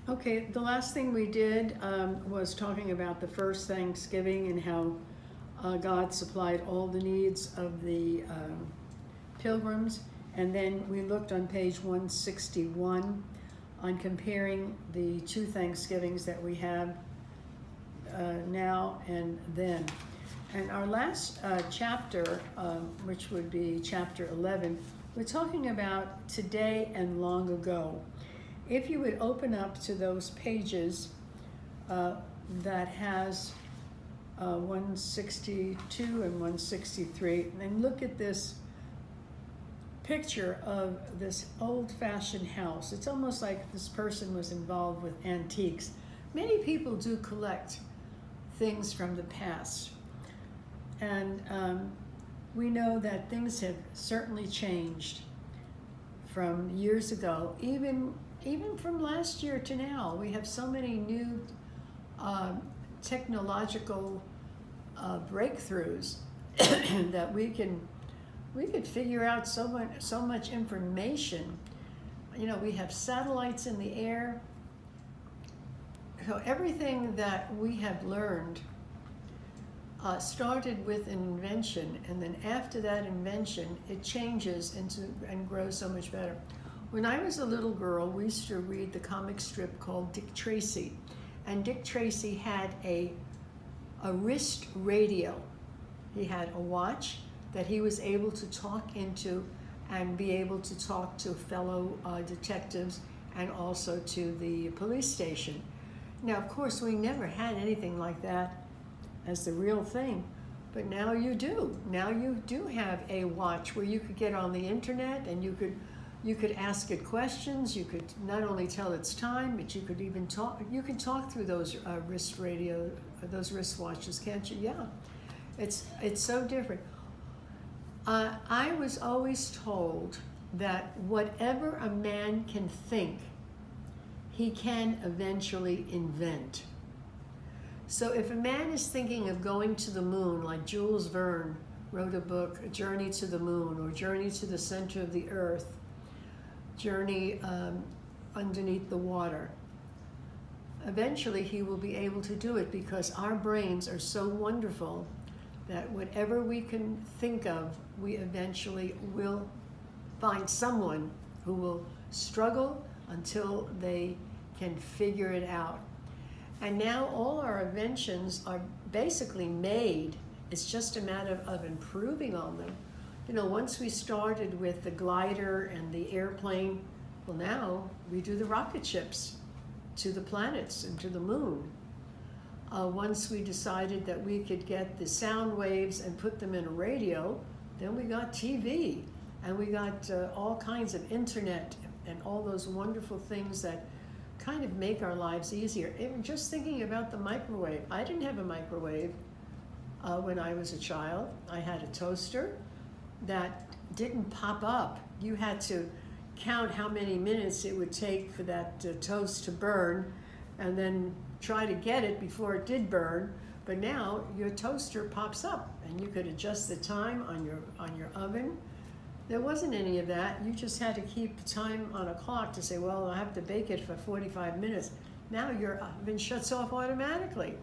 Okay, the last thing we did was talking about the first Thanksgiving and how God supplied all the needs of the pilgrims. And then we looked on page 161 on comparing the two Thanksgivings that we have now and then. And our last chapter, which would be chapter 11, we're talking about today and long ago. If you would open up to those pages that has 162 and 163, and look at this picture of this old-fashioned house. It's almost like this person was involved with antiques. Many people do collect things from the past. And we know that things have certainly changed from years ago, even from last year to now. We have so many new technological breakthroughs that we could figure out so much information. You know, we have satellites in the air. So everything that we have learned started with an invention, and then after that invention, it changes and grows so much better. When I was a little girl, we used to read the comic strip called Dick Tracy, and Dick Tracy had a wrist radio. He had a watch that he was able to talk into and be able to talk to fellow detectives and also to the police station. Now, of course, we never had anything like that as the real thing, but now you do. Now you do have a watch where you could get on the internet and you could ask it questions. You could not only tell its time, but you could even talk. You can talk through those those wristwatches, can't you? Yeah, it's so different. I was always told that whatever a man can think, he can eventually invent. So if a man is thinking of going to the moon, like Jules Verne wrote a book, A Journey to the Moon, or Journey to the Center of the Earth, Journey Underneath the Water, eventually he will be able to do it, because our brains are so wonderful that whatever we can think of, we eventually will find someone who will struggle until they can figure it out. And now all our inventions are basically made. It's just a matter of improving on them. You know, once we started with the glider and the airplane, well, now we do the rocket ships to the planets and to the moon. Once we decided that we could get the sound waves and put them in a radio, then we got TV, and we got all kinds of internet and all those wonderful things that kind of make our lives easier. Even just thinking about the microwave. I didn't have a microwave when I was a child. I had a toaster that didn't pop up. You had to count how many minutes it would take for that toast to burn, and then try to get it before it did burn. But now your toaster pops up, and you could adjust the time on your oven. There wasn't any of that. You just had to keep time on a clock to say, well, I have to bake it for 45 minutes. Now your oven shuts off automatically.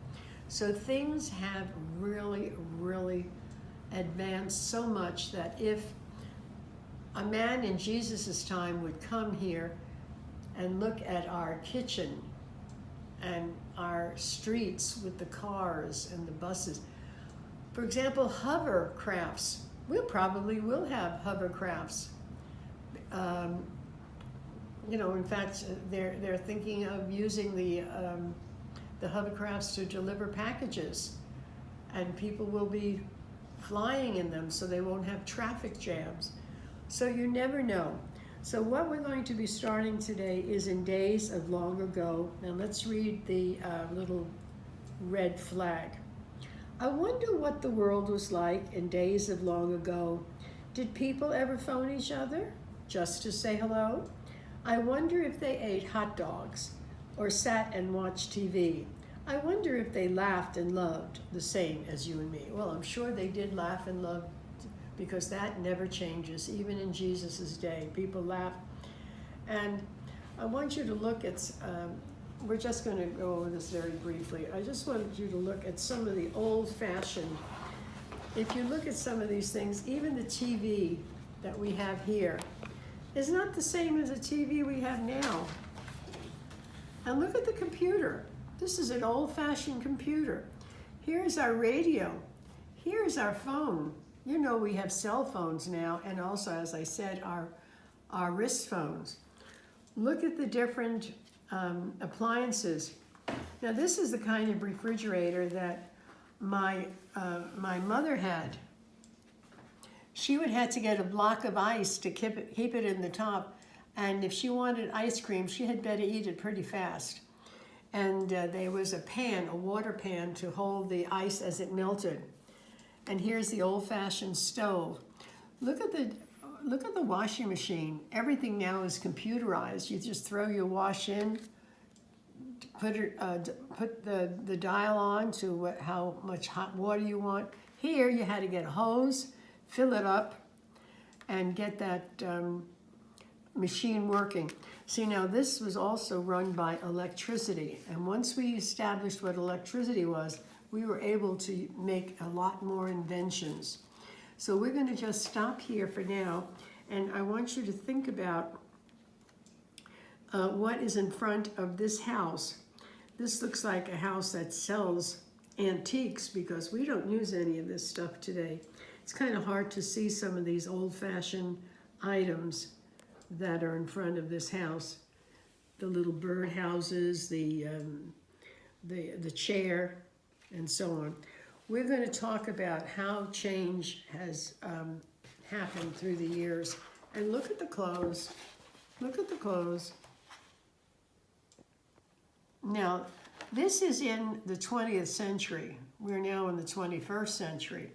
So things have really, really advanced so much that if a man in Jesus' time would come here and look at our kitchen and our streets with the cars and the buses, for example, hovercrafts. We probably will have hovercrafts. You know, in fact, they're thinking of using the hovercrafts to deliver packages, and people will be flying in them, so they won't have traffic jams. So you never know. So what we're going to be starting today is in days of long ago. Now let's read the little red flag. I wonder what the world was like in days of long ago. Did people ever phone each other just to say hello? I wonder if they ate hot dogs or sat and watched TV. I wonder if they laughed and loved the same as you and me. Well, I'm sure they did laugh and love, because that never changes. Even in Jesus' day, people laugh. And I want you to look at we're just going to go over this very briefly. I just wanted you to look at some of the old-fashioned. If you look at some of these things, even the TV that we have here is not the same as the TV we have now. And look at the computer. This is an old-fashioned computer. Here's our radio. Here's our phone. You know we have cell phones now, and also, as I said, our wrist phones. Look at the different appliances. Now this is the kind of refrigerator that my mother had. She would have to get a block of ice to keep it in the top, and if she wanted ice cream, she had better eat it pretty fast. And there was a pan, a water pan, to hold the ice as it melted. And here's the old-fashioned stove. Look at the washing machine. Everything now is computerized. You just throw your wash in, put the dial on to how much hot water you want. Here you had to get a hose, fill it up, and get that machine working. See, now this was also run by electricity, and once we established what electricity was, we were able to make a lot more inventions. So we're going to just stop here for now, and I want you to think about what is in front of this house. This looks like a house that sells antiques because we don't use any of this stuff today. It's kind of hard to see some of these old-fashioned items that are in front of this house. The little bird houses, the chair, and so on. We're going to talk about how change has happened through the years. And look at the clothes. Look at the clothes. Now, this is in the 20th century. We're now in the 21st century.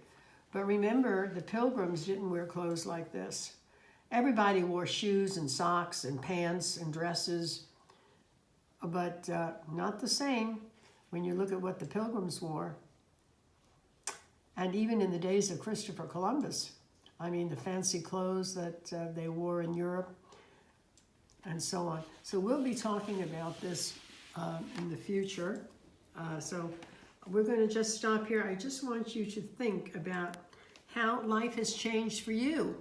But remember, the Pilgrims didn't wear clothes like this. Everybody wore shoes and socks and pants and dresses, but not the same when you look at what the Pilgrims wore. And even in the days of Christopher Columbus, I mean, the fancy clothes that they wore in Europe and so on. So we'll be talking about this in the future. So we're going to just stop here. I just want you to think about how life has changed for you.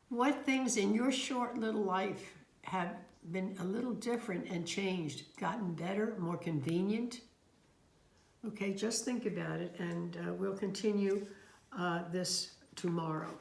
What things in your short little life have been a little different and changed, gotten better, more convenient? Okay, just think about it, and we'll continue this tomorrow.